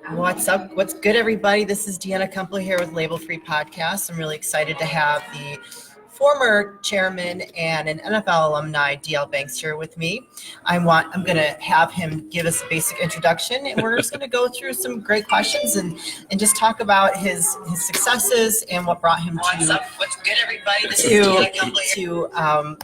What's up? What's good, everybody? This is Deanna Kumple here with Label Free Podcast. I'm really excited to have the former chairman and an NFL alumni, DL Banks, here with me. I'm going to have him give us a basic introduction, and we're just going to go through some great questions and just talk about his successes and what brought him What's good, everybody? This is Deanna Kumple to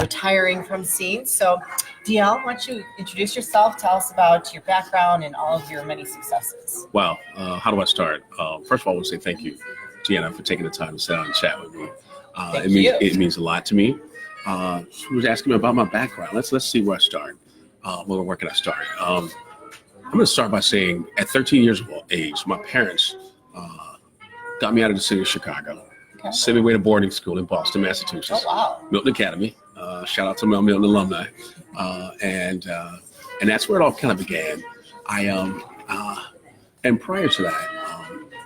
retiring from scenes. So, DL, why don't you introduce yourself, tell us about your background and all of your many successes. Wow. How do I start? First of all, I want to say thank you, Deanna, for taking the time to sit down and chat with me. It means a lot to me. She was asking me about my background. Let's see where I start. Where can I start? I'm going to start by saying at 13 years of age, my parents got me out of the city of Chicago, sent me away to boarding school in Boston, Massachusetts. Oh, wow. Milton Academy. Shout out to my Milton alumni. And that's where it all kind of began. And prior to that,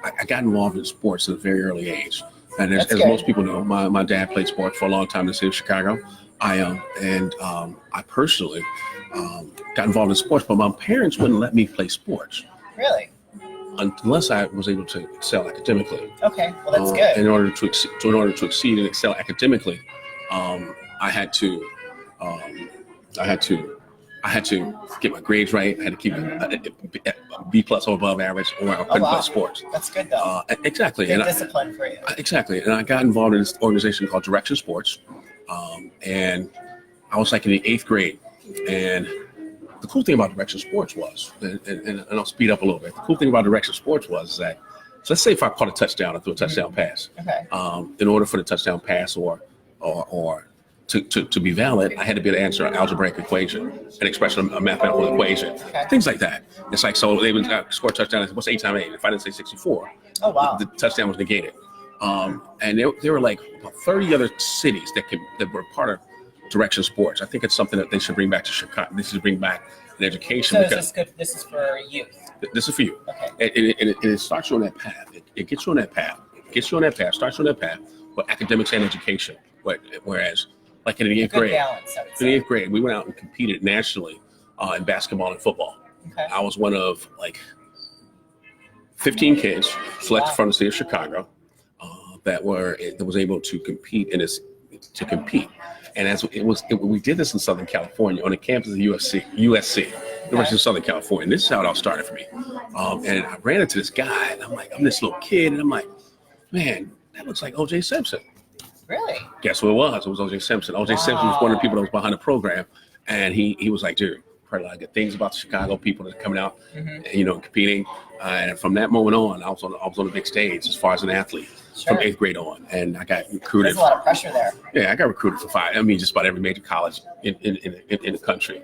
I got involved in sports at a very early age. And as most people know, my dad played sports for a long time in the city of Chicago. I personally got involved in sports, but my parents wouldn't let me play sports. Really? Unless I was able to excel academically. Okay, well that's good. In order to exceed and excel academically, I had to get my grades right. I had to keep a B plus or above average, or I couldn't play sports. That's good though. Exactly. Good discipline for you. Exactly. And I got involved in this organization called Direction Sports, and I was like in the 8th grade. And the cool thing about Direction Sports was, and I'll speed up a little bit. The cool thing about Direction Sports was that, so let's say if I caught a touchdown or threw a touchdown pass, in order for the touchdown pass or to be valid, I had to be able to answer an algebraic equation, an expression, a mathematical equation, things like that. It's like, so they would score a touchdown. What's 8 times 8? If I didn't say 64, the touchdown was negated. And there were like about 30 other cities that were part of Direction Sports. I think it's something that they should bring back to Chicago. They should bring back in education. So is this good? This is for youth. This is for you. Okay. It starts you on that path. It gets you on that path. Starts you on that path with academics and education. Whereas, like in the 8th grade, in the 8th grade, we went out and competed nationally in basketball and football. Okay. I was one of like 15 kids selected from the city of Chicago that was able to compete in this. And we did this in Southern California on the campus of USC, University of Southern California. And this is how it all started for me. And I ran into this guy, and I'm this little kid, and I'm like, man, that looks like O.J. Simpson. Really? Guess who it was? It was O.J. Simpson. O.J. Simpson was one of the people that was behind the program, and he was like, dude, heard a lot of good things about the Chicago people that are coming out, and, competing. And from that moment on, I was on the big stage as far as an athlete from 8th grade on, and I got recruited. There's a lot of pressure there. Yeah, I got recruited for just about every major college in the country.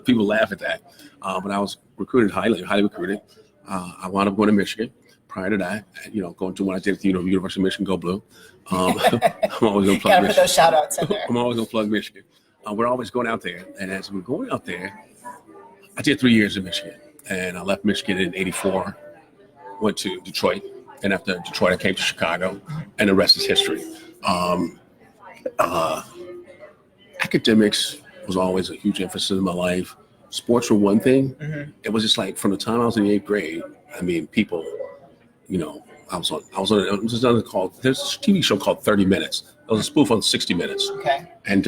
People laugh at that, but I was recruited highly recruited. I wound up going to Michigan. Prior to that, going to what I did at the University of Michigan, go Blue. I'm always going to plug Gotta put those shout outs in there. I'm always going to plug Michigan. We're always going out there. And as we're going out there, I did 3 years in Michigan. And I left Michigan in '84, went to Detroit. And after Detroit, I came to Chicago. And the rest is history. Academics was always a huge emphasis in my life. Sports were one thing. It was just like from the time I was in the 8th grade, people... I was on there's a TV show called 30 Minutes. It was a spoof on 60 Minutes. Okay. And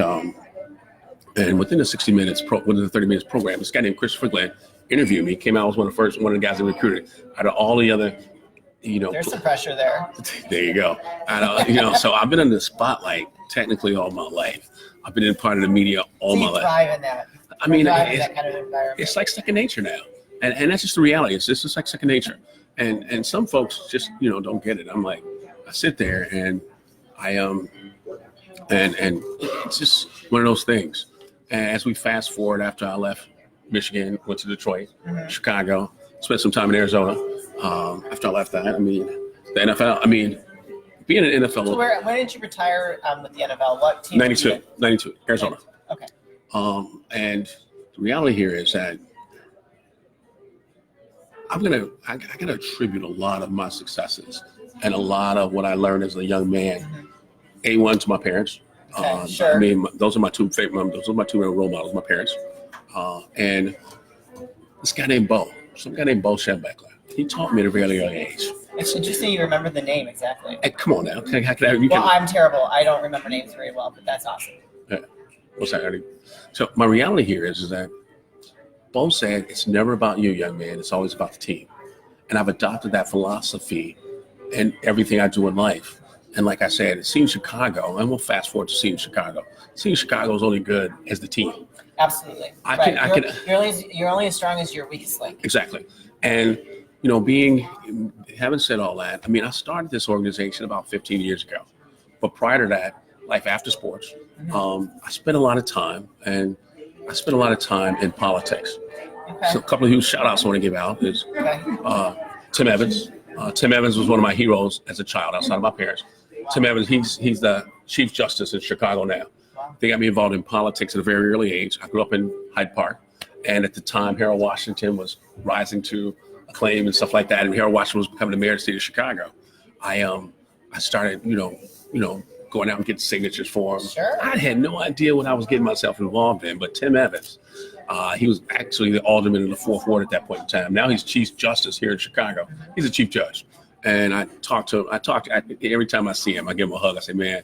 within the 60 minutes, within the 30 minutes program, this guy named Christopher Glenn interviewed me, came out as one of the guys that recruited out of all the other, There's some pressure there. There you go. So I've been in the spotlight technically all my life. I've been in part of the media all my life. Thrive in that. That kind of environment. It's like second nature now. And that's just the reality. It's just like second nature. And some folks just, don't get it. I'm like, I sit there and and it's just one of those things. And as we fast forward, after I left Michigan, went to Detroit, Chicago, spent some time in Arizona. After I left that, the NFL, being an NFL. So when did you retire with the NFL? What team? 92, Arizona. Okay. And the reality here is that I gotta attribute a lot of my successes and a lot of what I learned as a young man, A1 to my parents. Sure. Those are my two favorite. Those are my two role models, my parents, and this guy named Bo. some guy named Bo Schembechler. He taught me at a really early age. It's interesting you remember the name exactly. Hey, come on now. I'm terrible. I don't remember names very well, but that's awesome. Yeah. What's that, Ernie? So my reality here is that Bo said it's never about you, young man. It's always about the team. And I've adopted that philosophy in everything I do in life. And like I said, seeing Chicago, and we'll fast forward to seeing Chicago. Seeing Chicago is only good as the team. Absolutely. You're only as strong as your weakest link. Exactly. And having said all that, I mean, I started this organization about 15 years ago. But prior to that, life after sports, I spent a lot of time in politics. Okay. So a couple of huge shout outs I want to give out is Tim Evans. Tim Evans was one of my heroes as a child outside of my parents. Tim Evans, he's the Chief Justice in Chicago now. They got me involved in politics at a very early age. I grew up in Hyde Park. And at the time, Harold Washington was rising to acclaim and stuff like that. And Harold Washington was becoming the mayor of the city of Chicago. I started, going out and getting signatures for him. Sure. I had no idea what I was getting myself involved in. But Tim Evans, he was actually the alderman in the Fourth Ward at that point in time. Now he's Chief Justice here in Chicago. He's a chief judge. And I talk to him every time I see him. I give him a hug. I say, man,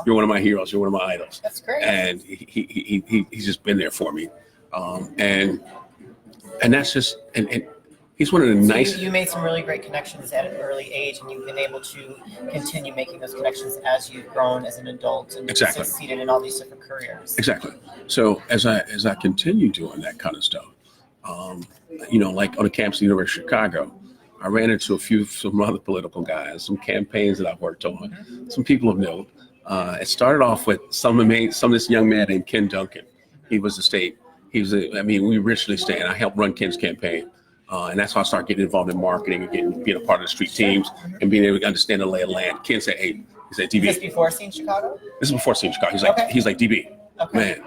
you're one of my heroes. You're one of my idols. That's great. And he's just been there for me. And that's just, and he's one of the nicest. You made some really great connections at an early age, and you've been able to continue making those connections as you've grown as an adult and succeeded in all these different careers. Exactly. So as I continue doing that kind of stuff, like on the campus of the University of Chicago, I ran into some other political guys, some campaigns that I've worked on, some people of note. It started off with some of this young man named Ken Duncan. He was we originally stayed, and I helped run Ken's campaign. And that's how I started getting involved in marketing and being a part of the street teams and being able to understand the lay of the land. Ken said, "Hey," he said, "DB." This before seeing Chicago? This is before seeing Chicago. He's like DB. Okay. Man,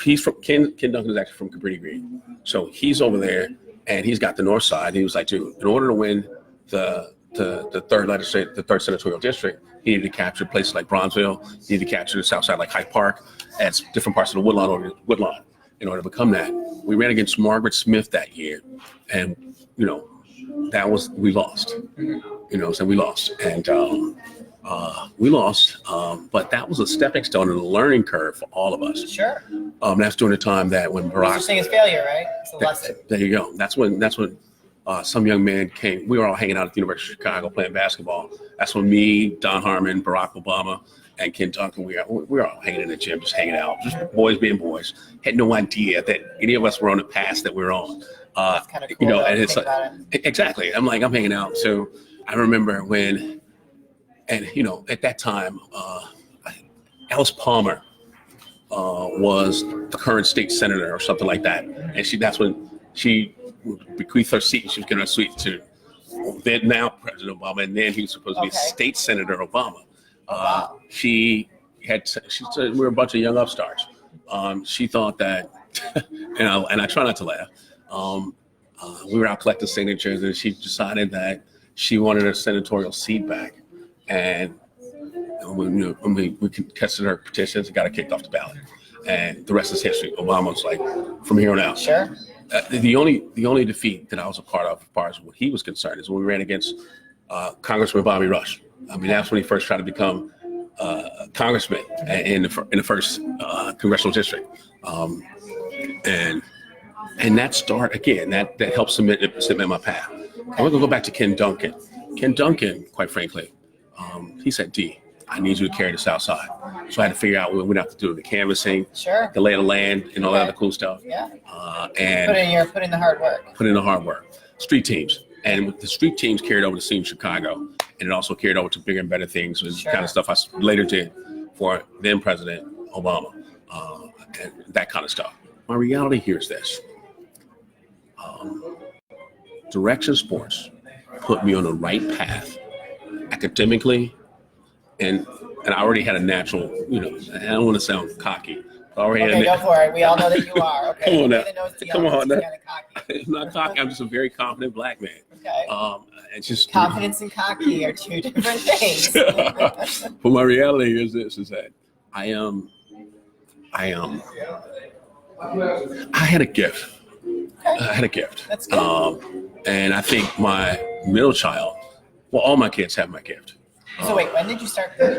he's from Ken Duncan is actually from Cabrini Green, so he's over there and he's got the north side. He was like, dude, in order to win the third senatorial district, he needed to capture places like Bronzeville. He needed to capture the south side like Hyde Park and different parts of the Woodlawn in order to become that. We ran against Margaret Smith that year, and we lost. So we lost, and but that was a stepping stone and a learning curve for all of us. Sure. That's during the time that when Barack. Such thing as failure, right? It's a lesson. There you go. That's when some young man came. We were all hanging out at the University of Chicago playing basketball. That's when me, Don Harmon, Barack Obama, and Ken Duncan, we were all hanging in the gym, just hanging out, just boys being boys. Had no idea that any of us were on the path that we're on. That's kind of cool. And it's exactly. I'm hanging out. So I remember when, and at that time, Alice Palmer was the current state senator or something like that, and that's when she bequeathed her seat. She was giving her seat to then now President Obama, and then he was supposed to be State Senator Obama. She said we were a bunch of young upstarts. She thought that, and I try not to laugh. We were out collecting signatures, and she decided that she wanted her senatorial seat back. And when we contested her petitions and got her kicked off the ballot. And the rest is history. Obama was like, from here on out. Sure. The only defeat that I was a part of, as far as what he was concerned, is when we ran against Congressman Bobby Rush. I mean, that's when he first tried to become congressman in the first congressional district, and that start again. That helped cement my path. I'm going to go back to Ken Duncan. Ken Duncan, quite frankly, he said, "D, I need you to carry the South Side." So I had to figure out what we'd have to do: the canvassing, sure, the lay of the land, and all that other cool stuff. Yeah. And put in the hard work. Put in the hard work. Street teams. And with the street teams carried over to Seeing Chicago, and it also carried over to bigger and better things, and kind of stuff I later did for then President Obama, and that kind of stuff. My reality here is this. Direction Sports put me on the right path academically, and I already had a natural, I don't want to sound cocky. Go for it. We all know that you are. Okay. Come on now. Come on now. I'm not cocky. I'm just a very confident black man. Okay. It's just confidence and cocky are two different things. But my reality is this: is that I had a gift. Okay. I had a gift. That's good. And I think my middle child, well, all my kids have my gift. So wait, when did you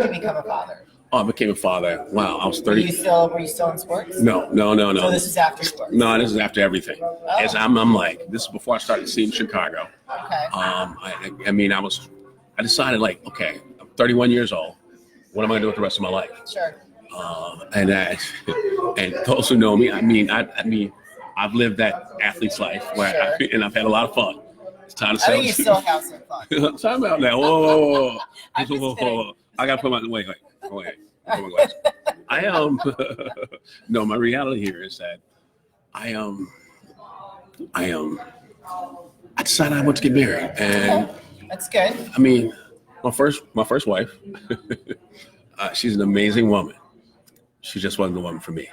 become a father? Oh, I became a father. Wow, I was Were 30. you still in sports? No. So this is after sports. No, this is after everything. Oh. As I'm like, this is before I started seeing Chicago. Okay. I decided like, okay, I'm 31 years old. What am I gonna do with the rest of my life? Sure. And those who know me, I've lived that athlete's life where Sure. I've had a lot of fun. It's time to I think you still have some fun. Time out now. Whoa. I'm just kidding. I gotta put my wait. Put my glasses. No, my reality here is that I decided I want to get married, and Okay. That's good. I mean, my first wife, she's an amazing woman. She just wasn't the woman for me.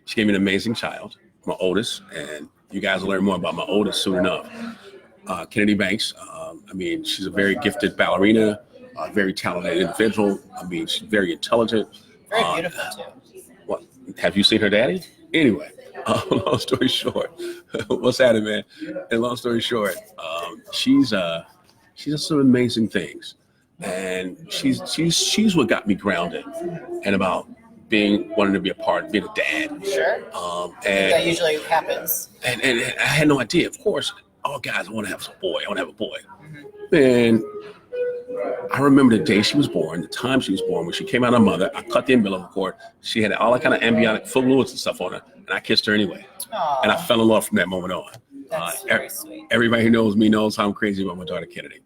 She gave me an amazing child, my oldest, and you guys will learn more about my oldest soon enough. Kennedy Banks. She's a very gifted ballerina, very talented individual. She's very intelligent. Very beautiful too. What? Have you seen her daddy? Anyway, long story short, what's happening, man? And long story short, she does some amazing things, and she's what got me grounded, and about wanting to be being a dad. Sure. And That usually happens. and I had no idea. Of course, all guys want to have a boy. I want to have a boy. Mm-hmm. And I remember the day she was born, the time she was born, when she came out of her mother. I cut the umbilical cord. She had all that kind of embryonic fluids and stuff on her, and I kissed her anyway. Aww. And I fell in love from that moment on. That's very sweet. Everybody who knows me knows how I'm crazy about my daughter Kennedy.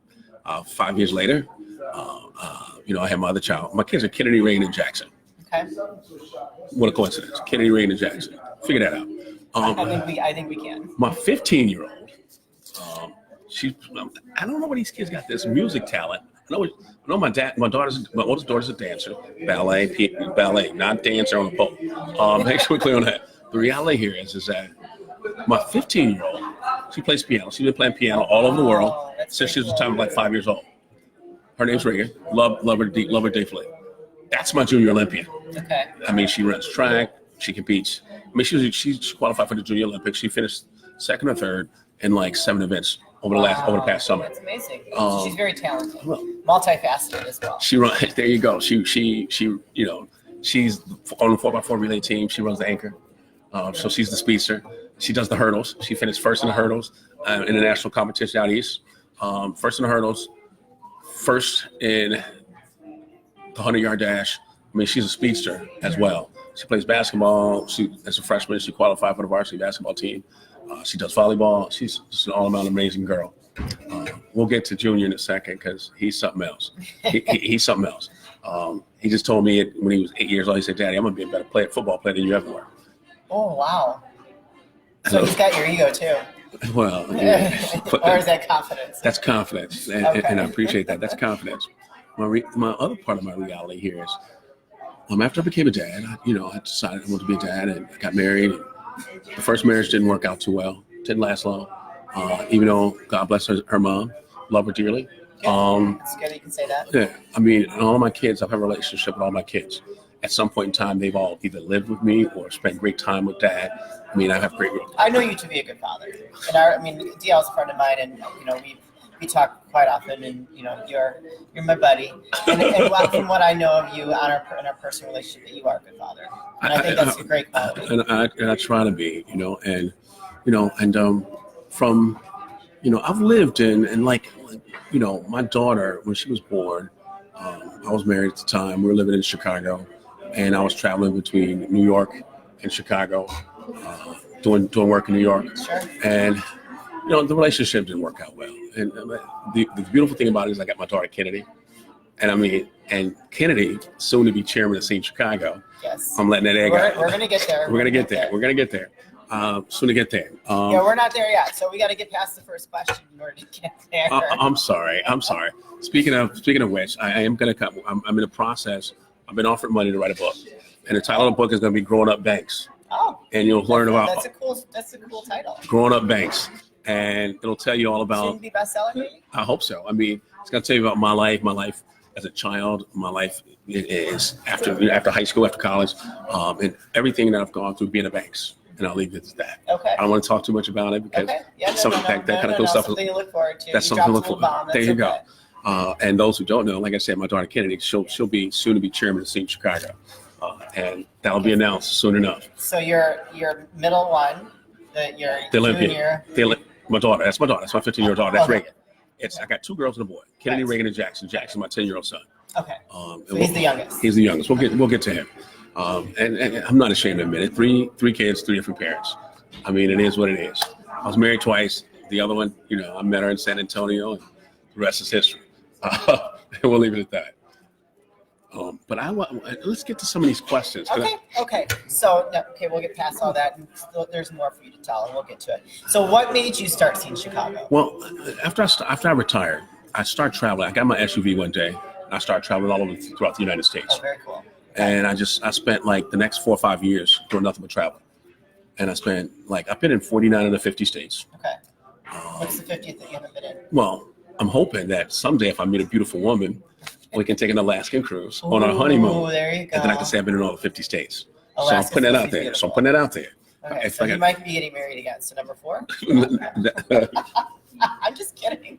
5 years later, I had my other child. My kids are Kennedy, Rain, and Jackson. Okay. What a coincidence. Kennedy, Rain, and Jackson. Figure that out. I think we can. My 15-year-old, I don't know where these kids got this music talent. I know my oldest daughter's a dancer, ballet, not dancer on a pole. Make sure we're clear on that. The reality here is that my 15-year-old, she plays piano. She's been playing piano all over the world since she was the time of like 5 years old. Her name's Reagan. Love her deeply. That's my junior Olympian. Okay. She runs track. She competes. She qualified for the Junior Olympics. She finished second or third in like 7 events over the past summer. That's amazing. She's very talented, multifaceted as well. She runs. There you go. She's on the 4x4 relay team. She runs the anchor. So she's the speedster. She does the hurdles. She finished first in the hurdles in the national competition out east. First in the hurdles. First in the 100-yard dash. She's a speedster as well. She plays basketball. As a freshman, she qualified for the varsity basketball team. She does volleyball. She's just an all-around amazing girl. We'll get to Junior in a second because he's something else. He's something else. He just told me when he was 8 years old, he said, "Daddy, I'm going to be a better football player than you ever were." Oh, wow. So he's got your ego too. Well, yeah. Or is that confidence? That's confidence, and I appreciate that. That's confidence. My other part of my reality here is, after I became a dad, I decided I wanted to be a dad, and I got married. The first marriage didn't work out too well. Didn't last long. Even though God bless her mom, love her dearly. It's good you can say that. Yeah, and all of my kids, I've had a relationship with all my kids. At some point in time, they've all either lived with me or spent great time with dad. I have great. I know you to be a good father, and DL is a friend of mine, and we talk quite often, and you're my buddy, and from what I know of you in our personal relationship, that you are a good father, and I think that's a great quality. And I try to be, from I've lived in my daughter, when she was born, I was married at the time. We were living in Chicago, and I was traveling between New York and Chicago, doing work in New York. Sure. And the relationship didn't work out well. And the beautiful thing about it is I got my daughter Kennedy, and Kennedy, soon to be chairman of St. Chicago. Yes. I'm letting that egg out. We're gonna get there. We're gonna get there. Soon to get there. We're not there yet, so we got to get past the first question in order to get there. I'm sorry. Speaking of which, I am gonna come. I'm in the process. I've been offered money to write a book, and the title of the book is gonna be "Growing Up Banks." Oh. And you'll learn about. That's a cool title. Growing Up Banks, and it'll tell you all about. Shouldn't it be bestseller, maybe? I hope so. It's gonna tell you about my life as a child, my life is after high school, after college, and everything that I've gone through being a Banks. and I'll leave it at that. Okay. I don't want to talk too much about it because that kind of cool stuff. Something to look forward to. That's You something to dropped look a for. little bomb. There you That's go. And those who don't know, like I said, my daughter Kennedy, she'll be soon to be chairman of Senior Chicago, and that'll be announced soon enough. So your middle one, your The Olympian. junior. My daughter. That's my daughter. That's my 15-year-old daughter. That's Okay. Reagan. I got 2 girls and a boy. Kennedy, Nice. Reagan, and Jackson. Jackson, my 10-year-old son. Okay. And So he's the youngest. He's the youngest. We'll get to him. And I'm not ashamed to admit it. Three kids, 3 different parents. I mean, it is what it is. I was married twice. The other one, I met her in San Antonio, and the rest is history. And we'll leave it at that. But let's get to some of these questions. Okay. So, we'll get past all that. And there's more for you to tell, and we'll get to it. So, what made you start seeing Chicago? Well, after I retired, I started traveling. I got my SUV one day, and I started traveling all over throughout the United States. Oh, very cool. And I spent like the next 4 or 5 years doing nothing but traveling. And I've been in 49 of the 50 states. Okay. What's the 50th that you haven't been in? Well, I'm hoping that someday if I meet a beautiful woman, we can take an Alaskan cruise on our honeymoon. Oh, there you go. And then I can say I've been in all the 50 states. Alaska's so I'm putting that out there. beautiful. So I'm putting that out there. Okay, so you might be getting married again. So number 4? All I'm just kidding.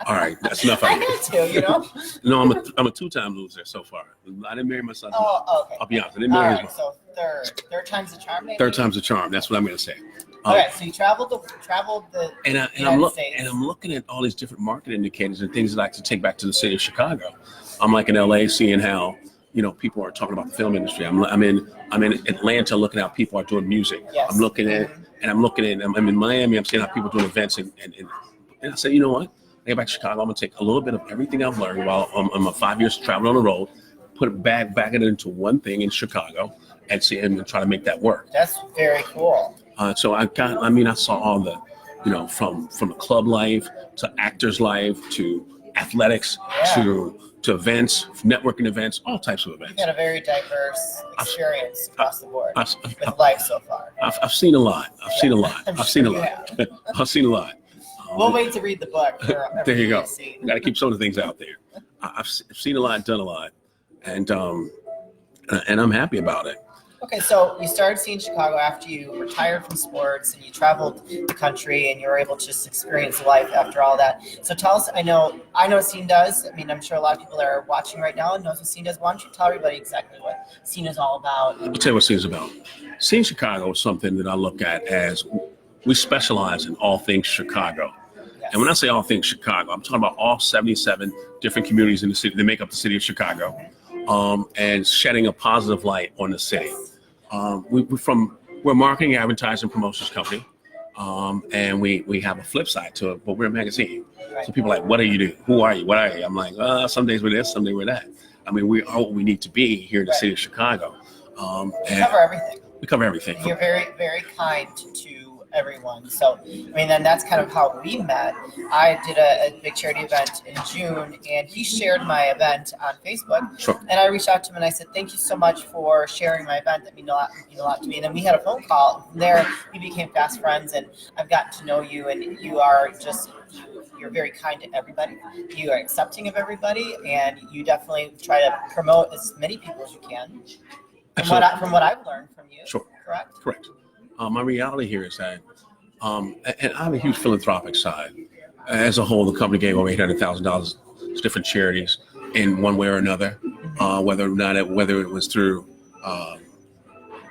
right, that's enough. I had to, No, I'm a 2-time loser so far. I didn't marry my son. Oh, okay. I'll be honest. I didn't All marry his right, mom. so third time's the charm, maybe? 3rd time's a charm. That's what I'm going to say. Okay, so you traveled the And I'm looking at all these different market indicators and things that I can take back to the city of Chicago. I'm like in LA seeing how people are talking about the film industry. I'm in Atlanta looking at how people are doing music. Yes. I'm looking at I'm in Miami. I'm seeing how people are doing events and I said, you know what? I get back to Chicago. I'm gonna take a little bit of everything I've learned while I'm a 5 years traveling on the road, put it back it into one thing in Chicago and try to make that work. That's very cool. So I saw all the, from the club life to actors life to athletics to events, networking events, all types of events. You've got a very diverse experience across the board with life so far. I've seen a lot. I've seen a lot. I'm I've sure seen a you lot. have. I've seen a lot. We'll wait to read the book. There you go. Got to keep some of the things out there. I've seen a lot, done a lot, and I'm happy about it. Okay, so you started seeing Chicago after you retired from sports and you traveled the country and you were able to just experience life after all that. So tell us, I know what Scene does. I mean, I'm sure a lot of people that are watching right now knows what Scene does. Why don't you tell everybody exactly what Scene is all about? I'll tell you what Scene is about. Scene Chicago is something that I look at as we specialize in all things Chicago. Yes. And when I say all things Chicago, I'm talking about all 77 different communities in the city that make up the city of Chicago, and shedding a positive light on the city. We're a marketing, advertising, promotions company, and we have a flip side to it, but we're a magazine. Right. So people are like, what do you do? Who are you? What are you? I'm like, some days we're this, some days we're that. I mean, we are what we need to be here in the city of Chicago. We cover everything. We cover everything. You're very, very kind to everyone. So, I mean, then that's kind of how we met. I did a big charity event in June, and he shared my event on Facebook. Sure. And I reached out to him and I said, "Thank you so much for sharing my event. That mean a lot to me." And then we had a phone call. From there, we became fast friends, and I've gotten to know you. And you are you're very kind to everybody. You are accepting of everybody, and you definitely try to promote as many people as you can. From what I've learned from you. Sure. Correct. My reality here is that, and I have a huge philanthropic side. As a whole, the company gave over $800,000 to different charities in one way or another, whether it was through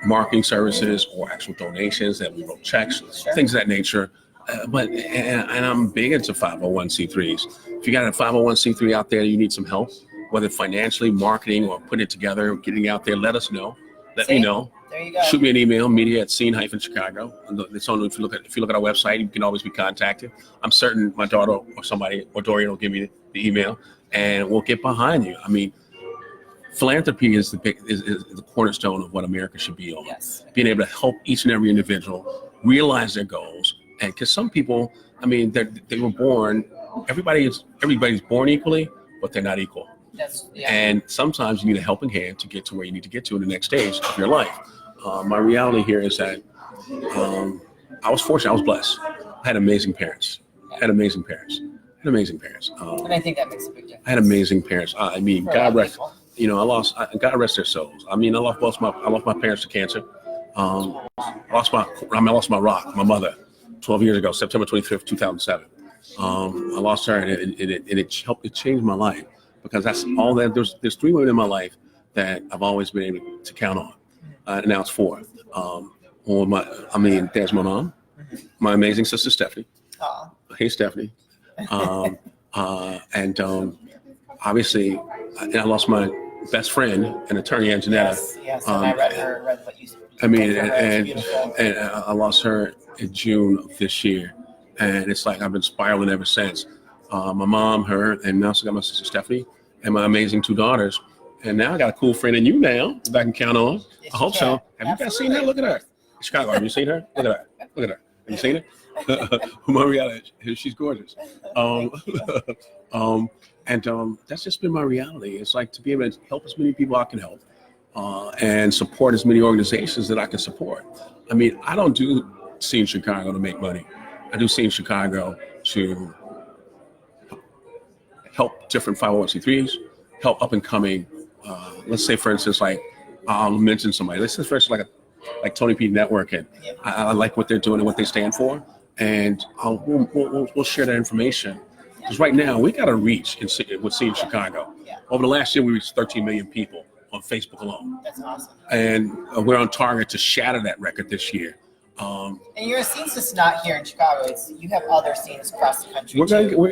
marketing services or actual donations that we wrote checks, Sure. things of that nature. And I'm big into 501c3s. If you got a 501c3 out there, you need some help, whether financially, marketing, or putting it together, getting it out there, let us know. Let me know. There you go. Shoot me an email, media@scene-chicago. It's on. If you look at our website, you can always be contacted. I'm certain my daughter or somebody or Dorian will give me the email, and we'll get behind you. I mean, philanthropy is the cornerstone of what America should be on. Yes. Being able to help each and every individual realize their goals, and because some people, I mean, they were born. Everybody's born equally, but they're not equal. And sometimes you need a helping hand to get to where you need to get to in the next stage of your life. My reality here is that I was fortunate. I was blessed. I had amazing parents. And I think that makes a big difference. I had amazing parents. I mean, For a God lot of rest. people. God rest their souls. I mean, I lost my parents to cancer. I lost my rock, my mother, 12 years ago, September 25th, 2007. I lost her, and it changed my life, because that's all that there's 3 women in my life that I've always been able to count on. And now it's 4. There's my mom, my amazing sister Stephanie. Aw. Hey Stephanie. Obviously, I lost my best friend, an attorney, Anjanetta. Yes, and I read what you said. And I lost her in June of this year, and it's like I've been spiraling ever since. My mom, her, and now I got my sister Stephanie, and my amazing 2 daughters, and now I got a cool friend in you now that I can count on. Yes, I hope so. Have you guys seen her? Look at her. Chicago, have you seen her? Look at her. Look at her. Have you seen her? Maria, she's gorgeous. That's just been my reality. It's like to be able to help as many people I can help, and support as many organizations that I can support. I mean, I don't do Scene Chicago to make money. I do Scene Chicago to help different 501c3s, help up and coming. Let's say, for instance, like I'll mention somebody. Let's say, for instance, like Tony P Network, and I like what they're doing and what they stand for, and we'll share that information. Because right now we got a reach with Scene Chicago. Over the last year, we reached 13 million people on Facebook alone. That's awesome. And we're on target to shatter that record this year. And your scene's just not here in Chicago. You have other scenes across the country.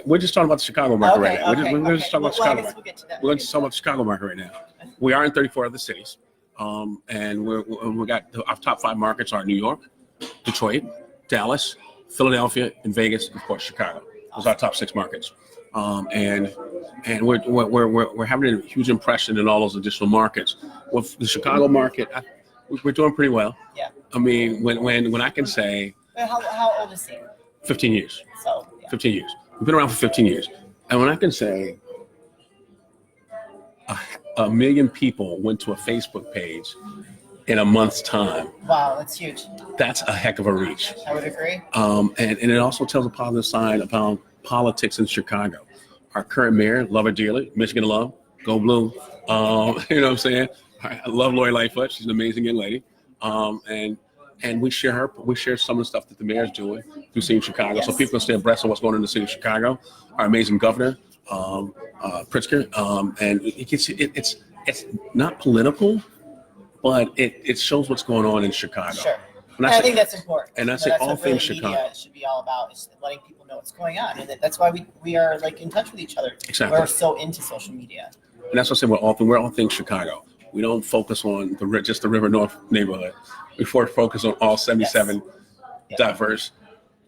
We're just talking about the Chicago market right now. We're just talking about Chicago. We'll get to that. We're just talking about the Chicago market right now. We are in 34 other cities, and we got our top 5 markets are New York, Detroit, Dallas, Philadelphia, and Vegas, and of course Chicago. Those are our top 6 markets, and we're having a huge impression in all those additional markets. With the Chicago market, we're doing pretty well. Yeah. I mean, when I can say, how old is he? 15 years. So 15 years. We've been around for 15 years, and when I can say 1 million people went to a Facebook page in a month's time. Wow, that's huge. That's a heck of a reach. I would agree. And it also tells a positive side about politics in Chicago. Our current mayor, love her dearly, Michigan love, go blue. You know what I'm saying? I love Lori Lightfoot. She's an amazing young lady. And we share some of the stuff that the mayor's doing through City of Chicago, so people can stay abreast of what's going on in the City of Chicago. Our amazing governor, Pritzker, and it's not political, but it shows what's going on in Chicago. Sure. And I think that's important. And I say all things Chicago. Media should be all about is letting people know what's going on, and that's why we are like in touch with each other. Exactly. We're so into social media. And that's what I say. We're all things Chicago. We don't focus on just the River North neighborhood. We focus on all 77 diverse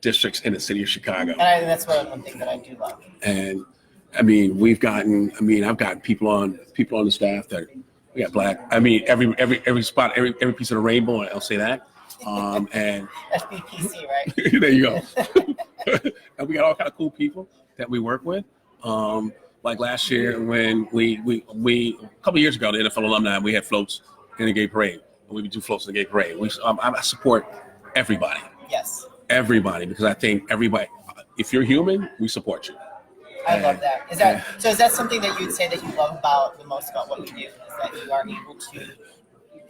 districts in the city of Chicago. And I think that's one thing that I do love. And I mean, I've got people on the staff that we got black. I mean, every spot, every piece of the rainbow. I'll say that. And FBPC, right? There you go. And we got all kind of cool people that we work with. Like last year when we a couple of years ago, the NFL alumni, we had floats in the gay parade. We would do floats in the gay parade. I support everybody. Yes. Everybody, because I think everybody, if you're human, we support you. I love that. Is that something that you'd say that you love the most about what you do? Is that you are able to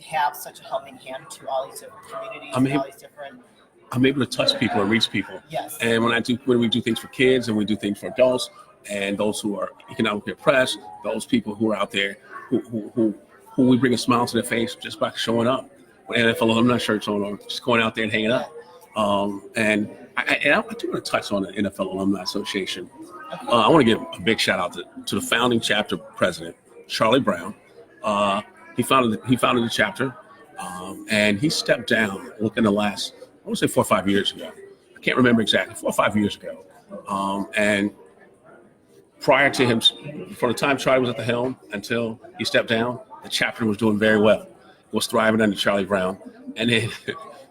have such a helping hand to all these different communities, all these different. I'm able to touch people and reach people. Yes. And when we do things for kids and we do things for adults and those who are economically oppressed, those people who are out there who we bring a smile to their face just by showing up with NFL alumni shirts on or just going out there and hanging out. And I do want to touch on the NFL Alumni Association. I want to give a big shout out to the founding chapter president, Charlie Brown. He founded the chapter, and he stepped down within the last, I want to say 4 or 5 years ago. I can't remember exactly, 4 or 5 years ago. And prior to him, from the time Charlie was at the helm until he stepped down, the chapter was doing very well. It was thriving under Charlie Brown. And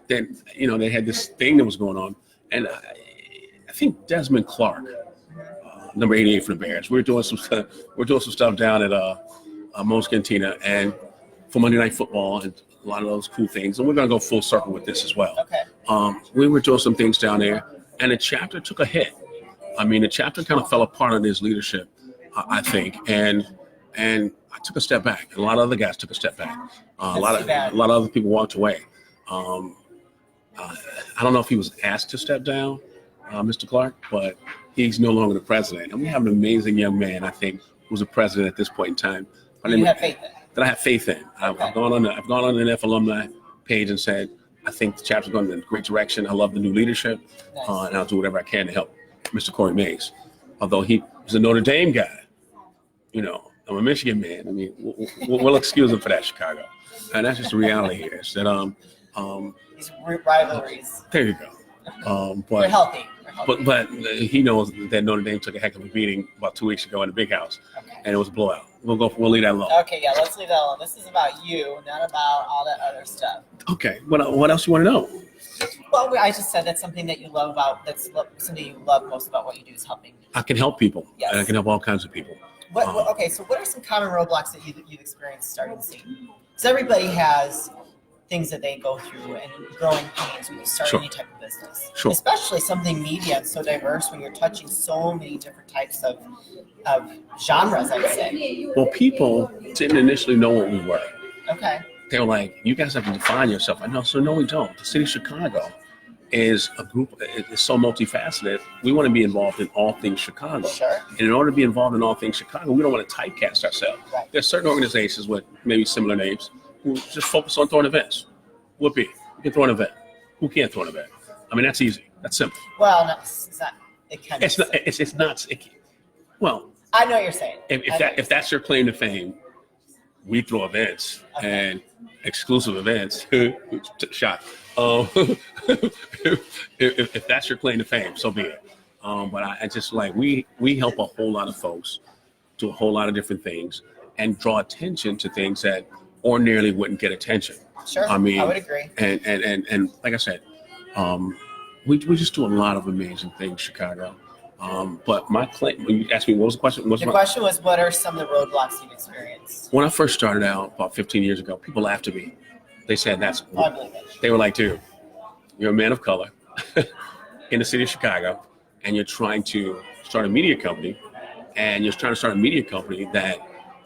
then they had this thing that was going on. And I think Desmond Clark, number 88 for the Bears, we're doing some stuff down at Mo's Cantina and for Monday Night Football and a lot of those cool things. And we're going to go full circle with this as well. Okay. We were doing some things down there, and the chapter took a hit. I mean, the chapter kind of fell apart under his leadership, I think, and I took a step back. And a lot of other guys took a step back. A lot of other people walked away. Um, I don't know if he was asked to step down, Mr. Clark, but he's no longer the president. And we have an amazing young man, I think, who's the president at this point in time. You have faith in. That I have faith in. Okay. I've gone on the NFL alumni page and said, I think the chapter's going in a great direction. I love the new leadership, Nice. and I'll do whatever I can to help Mr. Corey Mays. Although he was a Notre Dame guy, I'm a Michigan man. I mean, we'll excuse him for that, Chicago. And that's just the reality here. Is that These rivalries. there you go. They're healthy. But he knows that Notre Dame took a heck of a beating about 2 weeks ago in the Big House, and it was a blowout. We'll leave that alone. Okay, yeah, let's leave that alone. This is about you, not about all that other stuff. Okay, what else you want to know? Well, I just said that's something that you love about. That's something you love most about what you do is helping. I can help people. Yes. And I can help all kinds of people. Okay, so what are some common roadblocks that you've experienced starting the scene? Because everybody has things that they go through and growing pains when you start Sure. any type of business. Sure. Especially something media, it's so diverse when you're touching so many different types of genres, I would say. Well, people didn't initially know what we were. Okay. They were like, you guys have to define yourself. I know, so no, we don't. The city of Chicago is a group, it's so multifaceted. We want to be involved in all things Chicago. Sure. And in order to be involved in all things Chicago, we don't want to typecast ourselves. Right. There's certain organizations with maybe similar names who just focus on throwing events. Whoopee, you can throw an event. Who can't throw an event? I mean, that's easy. That's simple. Well, no, it's not. It can. It's not. It's not. Well, I know what you're saying. if that's your claim to fame, we throw events and exclusive events. Shot. If that's your claim to fame, so be it. But I just like we help a whole lot of folks do a whole lot of different things and draw attention to things that ordinarily wouldn't get attention. Sure. I mean, I would agree. And like I said, we just do a lot of amazing things, Chicago. But my claim, when you asked me what was the question? The question was, what are some of the roadblocks you've experienced? When I first started out about 15 years ago, people laughed at me. They said, I believe it. They were like, dude, you're a man of color in the city of Chicago, and you're trying to start a media company,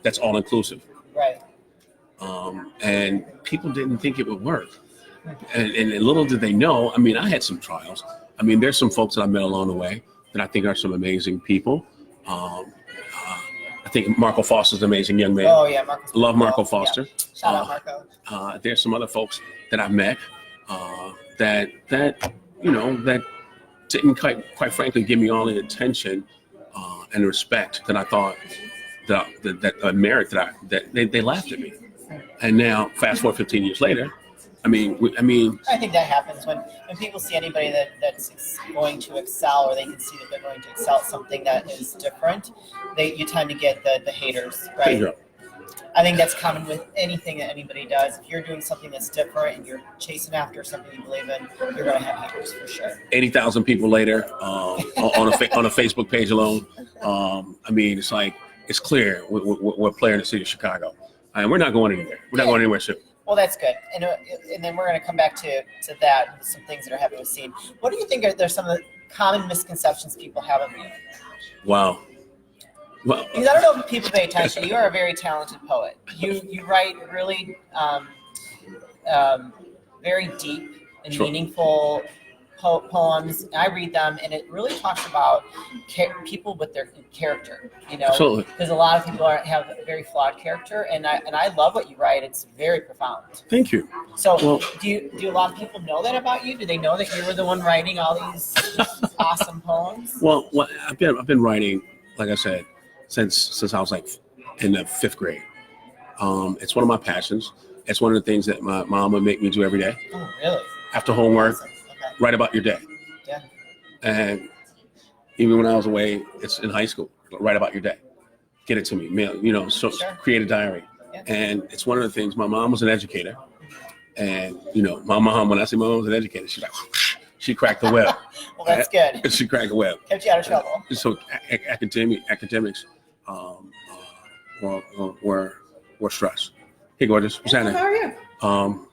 that's all inclusive. Right. And people didn't think it would work. And little did they know, I mean, I had some trials. I mean, there's some folks that I met along the way that I think are some amazing people. I think Marco Foster's an amazing young man. Oh, yeah, Marco. Love Marco Foster. Yeah. Shout out Marco. There's some other folks that I've met that didn't quite frankly give me all the attention and respect that I thought that merit that they laughed at me. And now, fast forward 15 years later, I think that happens when people see anybody that's going to excel, or they can see that they're going to excel at something that is different. You tend to get the haters, right? Yeah. I think that's common with anything that anybody does. If you're doing something that's different and you're chasing after something you believe in, you're going to have haters for sure. 80,000 people later on a Facebook page alone. It's like it's clear we're a player in the city of Chicago, and we're not going anywhere. We're not going anywhere soon. Well, that's good. And then we're going to come back to that, some things that are happening with scene. What do you think are some of the common misconceptions people have of you? Wow. Well, because I don't know if people pay attention. You are a very talented poet. You write really very deep and Sure. meaningful poems. I read them, and it really talks about people with their character. Absolutely. Because a lot of people have a very flawed character, and I love what you write. It's very profound. Thank you. So, Well, do a lot of people know that about you? Do they know that you were the one writing all these awesome poems? Well, I've been writing, like I said, since I was like in the 5th grade. It's one of my passions. It's one of the things that my mom would make me do every day. Oh, really? After homework, Awesome. Okay. write about your day. Yeah. And even when I was away, it's in high school, write about your day. Get it to me, mail, Sure. create a diary. Yeah. And it's one of the things, my mom was an educator. And, my mom, when I say my mom was an educator, she's like, she cracked the web. Well, that's good. She cracked the web. Kept you out of trouble. So academics were stressed. Hey, gorgeous, what's happening? How are you?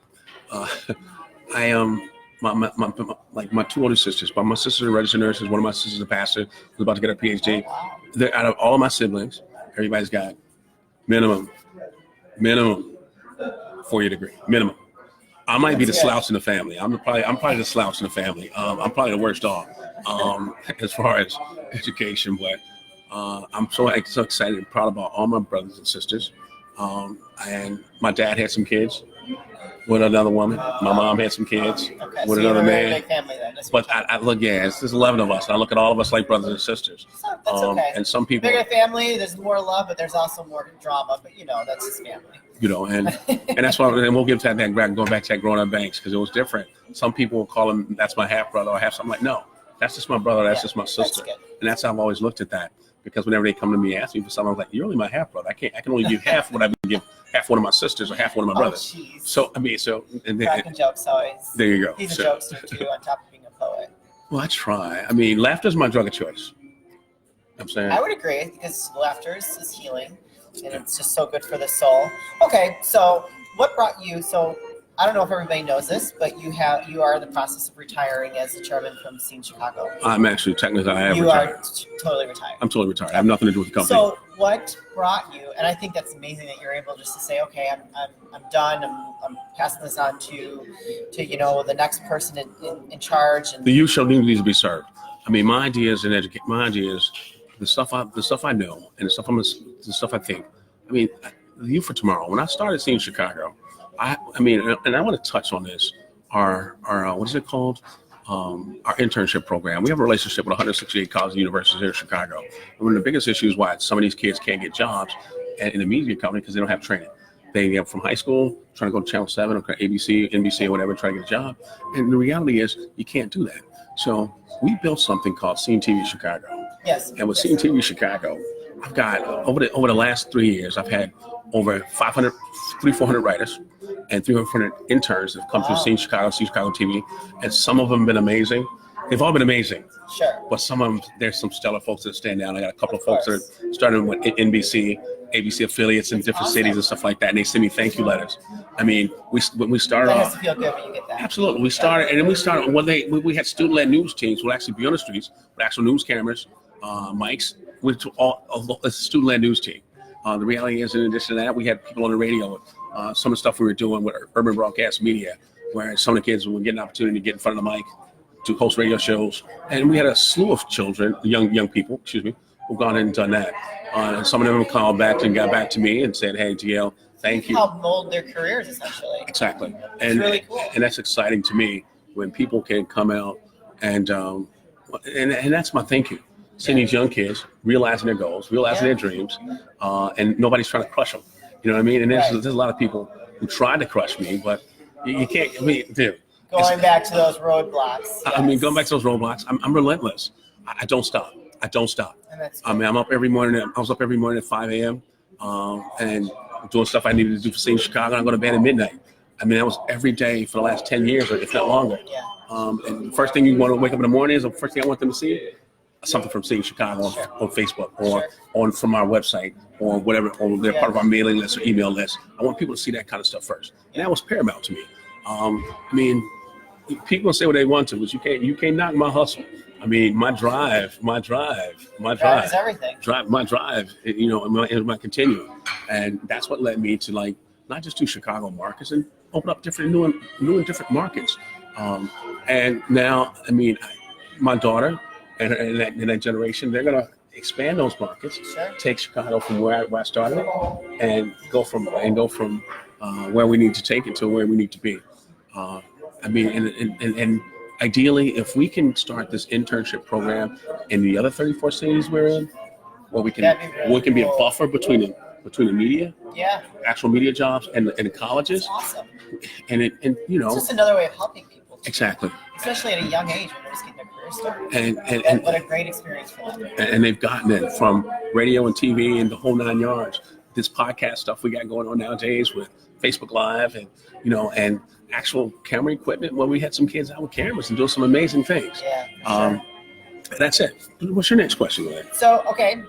I am my 2 older sisters. But my sister's a registered nurse. One of my sisters is a pastor who's about to get a PhD. Wow. Out of all of my siblings, everybody's got minimum 4-year degree. Minimum. I might be the That's good. slouch in the family. I'm probably the slouch in the family. I'm probably the worst dog as far as education, but I'm so excited and proud about all my brothers and sisters. And my dad had some kids with another woman. My mom had some kids Okay, with so you have another a very man. big family then. But I look, there's 11 of us. And I look at all of us like brothers and sisters. So that's okay. And some people, Bigger family, there's more love, but there's also more drama. But that's just family. and that's why, and we'll give to that going back to that growing up Banks, because it was different. Some people will call him, that's my half brother or half. I'm like, no, that's just my brother. That's just my sister. And that's how I've always looked at that. Because whenever they come to me, ask me for something, I was like, you're only my half brother. I can only give half what I would give half one of my sisters or half one of my brothers. Jeez. So and then, Cracking jokes always. there you go. He's a jokester too, on top of being a poet. Well, I try. I mean, laughter's my drug of choice. I'm saying. I would agree, because laughter is healing, and it's just so good for the soul. Okay, so what brought you? So I don't know if everybody knows this, but you are in the process of retiring as the chairman from Scene Chicago. I'm actually technically I am You retired. are totally retired. I'm totally retired. I have nothing to do with the company. So what brought you? And I think that's amazing that you're able just to say, okay, I'm done. I'm passing this on to the next person in charge. And the youth show needs to be served. I mean, my idea is the stuff I know and the stuff I think. I mean, the youth for tomorrow. When I started Scene Chicago, I mean, and I want to touch on this. Our what is it called? Our internship program. We have a relationship with 168 colleges and universities here in Chicago. And one of the biggest issues why some of these kids can't get jobs in the media company because they don't have training. They get from high school, trying to go to Channel 7 or ABC, NBC, or whatever, trying to get a job. And the reality is you can't do that. So we built something called Scene TV Chicago. yes, And with Scene TV Chicago, I've got over the last 3 years, I've had over 400 writers and 300 interns that have come through Scene Chicago TV, and some of them have been amazing. They've all been amazing. Sure. But some of them, there's some stellar folks that stand down. I got a couple of folks that are starting with NBC, ABC affiliates in different cities and stuff like that, and they send me thank you letters. I mean, when we started That off, has to feel good when you get that. absolutely. We had student-led news teams. We'll actually be on the streets with actual news cameras, mics, with a student-led news team. The reality is, in addition to that, we had people on the radio. Some of the stuff we were doing with urban broadcast media, where some of the kids would get an opportunity to get in front of the mic, to host radio shows, and we had a slew of children, young people, who've gone in and done that. And some of them called back and got back to me and said, "Hey, DL, thank you." Help mold their careers, essentially. Exactly, It's really cool. and that's exciting to me when people can come out and that's my thank you. Seeing these young kids realizing their goals, realizing their dreams, and nobody's trying to crush them. You know what I mean? And there's a lot of people who tried to crush me, but you can't. I mean, dude. Going back to those roadblocks. I mean, going back to those roadblocks, I'm relentless. I don't stop. And that's I mean, I'm up every morning. I was up every morning at 5 a.m. And doing stuff I needed to do for Scene Chicago. I go to bed at midnight. I mean, that was every day for the last 10 years, or if not longer. Yeah. And the first thing you want to wake up in the morning is the first thing I want them to see something from Scene Chicago on Facebook or from our website or whatever, or they're part of our mailing list or email list. I want people to see that kind of stuff first. And that was paramount to me. I mean, people say what they want to, but you can't knock my hustle. I mean, my drive is everything. My drive, my continuum, and that's what led me to not just do Chicago markets and open up new and different markets. And now, I mean, my daughter and that generation, they're gonna expand those markets, take Chicago from where I started, and go from where we need to take it to where we need to be. I mean, and ideally, if we can start this internship program in the other 34 cities we're in, where we can be a buffer between the media, actual media jobs, and the colleges. That's awesome. And it's just another way of helping people. Exactly. Especially at a young age when they're just getting their career started. And what a great experience for them. And they've gotten it from radio and TV and the whole 9 yards. This podcast stuff we got going on nowadays with Facebook Live and actual camera equipment. Well, we had some kids out with cameras and doing some amazing things. Yeah. That's it. What's your next question, Larry? So, okay.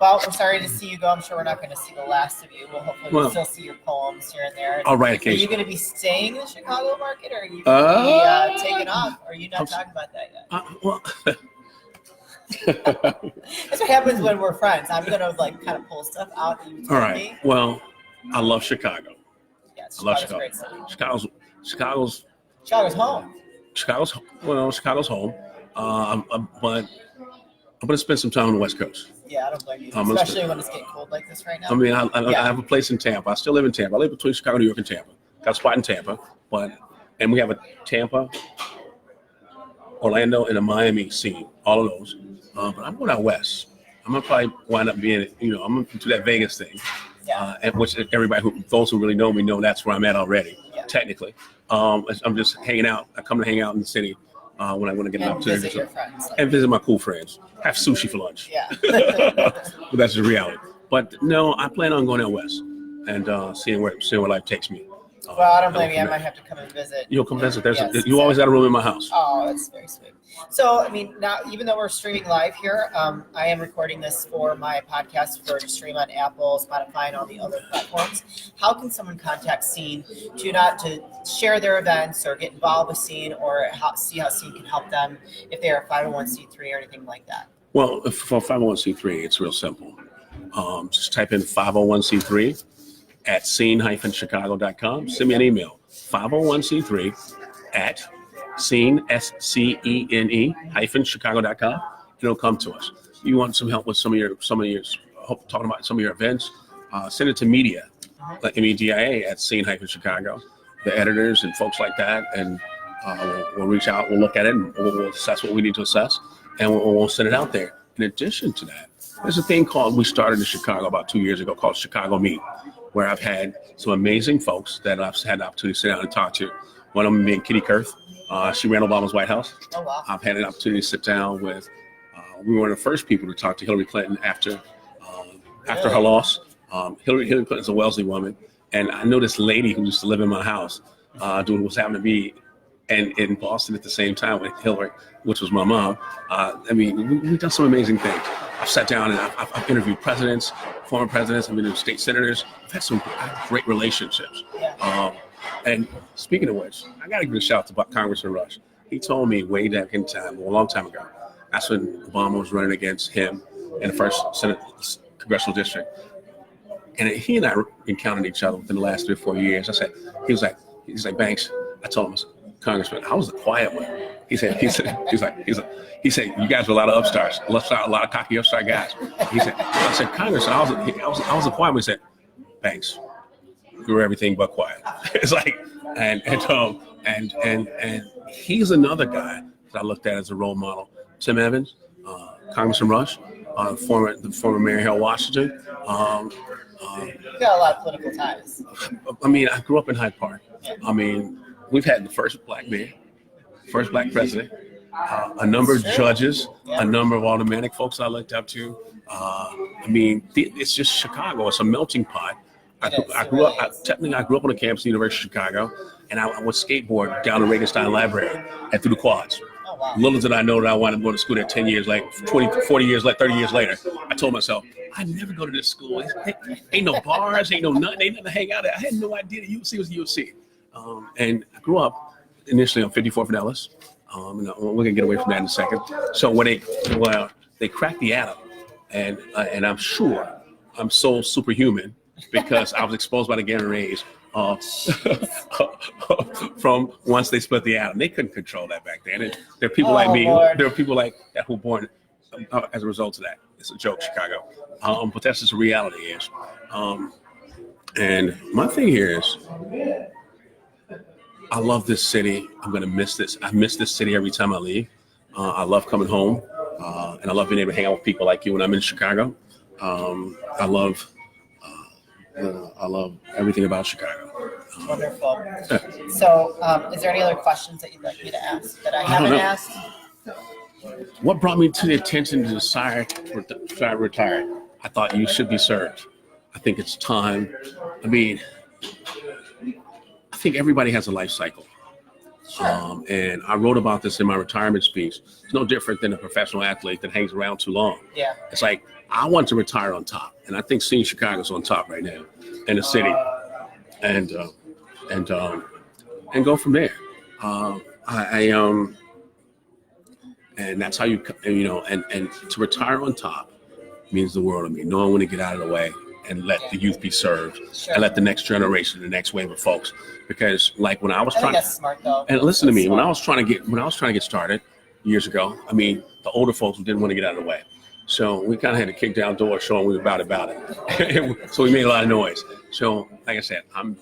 Well, I'm sorry to see you go. I'm sure we're not going to see the last of you. We'll hopefully still see your poems here and there. I'll write Are you occasionally. going to be staying in the Chicago market, or are you going to be taking off? Or are you not talking about that yet? That's what happens when we're friends. I'm going to kind of pull stuff out that you told all right. me. Well, I love Chicago. Yeah, I love Chicago's a Chicago. great city. Chicago's home. Chicago's home. But I'm going to spend some time on the West Coast. Yeah, I don't blame you, especially when it's getting cold like this right now. I mean, I have a place in Tampa. I still live in Tampa. I live between Chicago, New York, and Tampa. Got a spot in Tampa, and we have a Tampa, Orlando, and a Miami scene. All of those. But I'm going out west. I'm gonna probably wind up being, I'm gonna do that Vegas thing. Yeah. Which those who really know me know that's where I'm at already. Yeah. Technically, I'm just hanging out. I come to hang out in the city when I want to get an opportunity visit your friends, and visit my cool friends. Have sushi for lunch. Yeah. But that's the reality. But no, I plan on going out west and seeing where life takes me. Well, I don't blame you. I might have to come and visit. You'll come visit. You exactly. always got a room in my house. Oh, that's very sweet. So, I mean, now, even though we're streaming live here, I am recording this for my podcast to stream on Apple, Spotify, and all the other platforms. How can someone contact Scene to share their events or get involved with Scene or see how Scene can help them if they are 501c3 or anything like that? Well, for 501c3, it's real simple. Just type in 501c3 at scene-chicago.com. Send me an email, 501c3 at scene, SCENE-chicago.com. It'll come to us. You want some help with some of your talking about some of your events, send it to media, like media at scene-chicago. The editors and folks like that, and we'll reach out, we'll look at it, and we'll assess what we need to assess, and we'll send it out there. In addition to that, there's a thing we started in Chicago about 2 years ago called Chicago Meet, where I've had some amazing folks that I've had the opportunity to sit down and talk to. One of them being Kitty Kurth. She ran Obama's White House. Oh, wow. I've had an opportunity to sit down with, we were one of the first people to talk to Hillary Clinton after her loss. Hillary Clinton's a Wellesley woman. And I know this lady who used to live in my house, doing what's happening to be in Boston at the same time with Hillary, which was my mom. I mean, we've done some amazing things. I've sat down and I've interviewed presidents, former presidents, I've interviewed state senators. I've had some great relationships. And speaking of which, I got to give a shout out to Congressman Rush. He told me way back in time, a long time ago, that's when Obama was running against him in the first Senate congressional district. And he and I encountered each other within the last 3 or 4 years. He's like, Banks. I told him, Congressman, I was the quiet one. He said, you guys were a lot of upstarts, a lot of cocky upstart guys. I said, Congressman, I was the quiet one. He said, Banks, you were everything but quiet. It's like, and he's another guy that I looked at as a role model. Tim Evans, Congressman Rush, the former Mayor Harold Washington. You got a lot of political ties. I mean, I grew up in Hyde Park. I mean, we've had the first black mayor, first black president, a number of judges, a number of automatic folks I looked up to. I mean, it's just Chicago. It's a melting pot. I grew up on the campus of the University of Chicago, and I would skateboard down the Regenstein Library and through the quads. Oh, wow. Little did I know that I wound up going to school there 10 years, like 20, 40 years, like 30 years later. I told myself, I'd never go to this school. Ain't no bars, ain't no nothing, ain't nothing to hang out at. I had no idea that UC was UC. And I grew up initially on 54th and Ellis. And we're going to get away from that in a second. So when they cracked the atom, and I'm sure I'm so superhuman because I was exposed by the gamma rays from once they split the atom. They couldn't control that back then. And there are people like me. Lord. There are people like that who were born as a result of that. It's a joke, Chicago. But that's just the reality is. And my thing here is, I love this city. I'm going to miss this. I miss this city every time I leave. I love coming home. And I love being able to hang out with people like you when I'm in Chicago. I love everything about Chicago. Wonderful. So, is there any other questions that you'd like me to ask that I haven't asked? What brought me to the attention to desire to retire? I thought you should be served. I think it's time. I mean, I think everybody has a life cycle. Sure. And I wrote about this in my retirement speech. It's no different than a professional athlete that hangs around too long. Yeah. It's like, I want to retire on top. And I think seeing Chicago's on top right now in the city. And go from there. And that's how and to retire on top means the world to me, knowing when to get out of the way and let the youth be served, Sure. and let the next generation, the next wave of folks. Because like when I was I think trying, that's smart though. and listen to That's me, when smart. I was trying to get started years ago, I mean, the older folks didn't want to get out of the way. So we kind of had to kick down doors showing we were about it. So we made a lot of noise. So like I said, I'm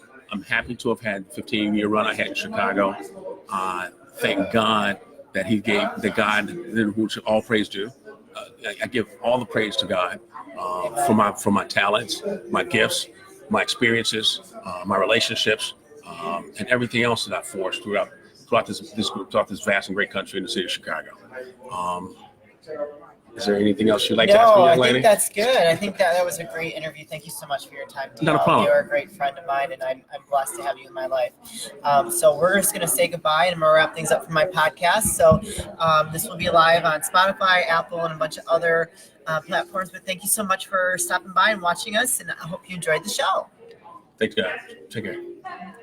happy to have had the 15-year run I had in Chicago. Thank God that He gave the God who all praise due. I give all the praise to God for my talents, my gifts, my experiences, my relationships, and everything else that I've forged throughout this vast and great country in the city of Chicago. Is there anything else you'd like to ask me, No, young I lady? think that's good. I think that was a great interview. Thank you so much for your time, DL. Not a problem. You're a great friend of mine, and I'm blessed to have you in my life. So we're just going to say goodbye, and I'm going to wrap things up for my podcast. So this will be live on Spotify, Apple, and a bunch of other platforms. But thank you so much for stopping by and watching us, and I hope you enjoyed the show. Thanks, guys. Take care.